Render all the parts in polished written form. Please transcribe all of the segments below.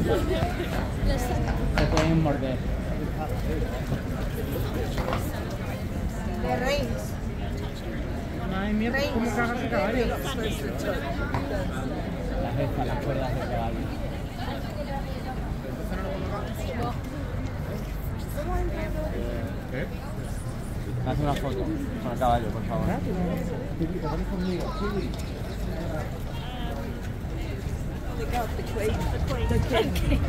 Se pueden morder. De reins. Ay, mierda, ¿cómo cagas ese caballo? Las estas, las cuerdas del caballo. ¿Qué? Haz una foto con el caballo, por favor. The queen. The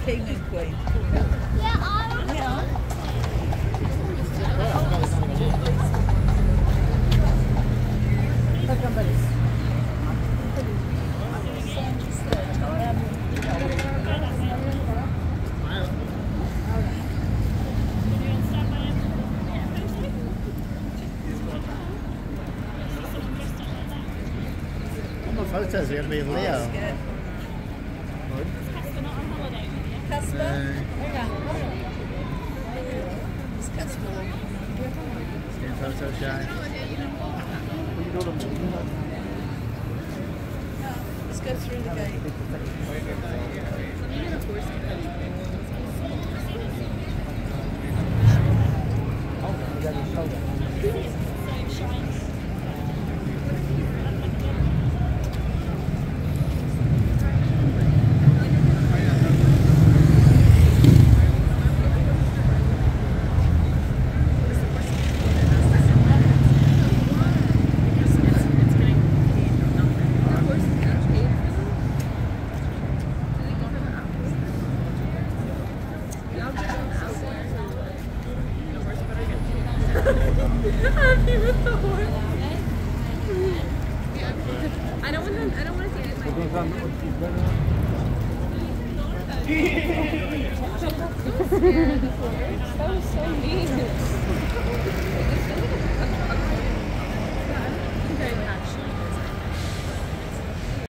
king and queen. Yeah. Photos are going to be of Leo. Casper? It's Casper. Getting photo shy. Let's go through the gate. I don't want to see it. So mean.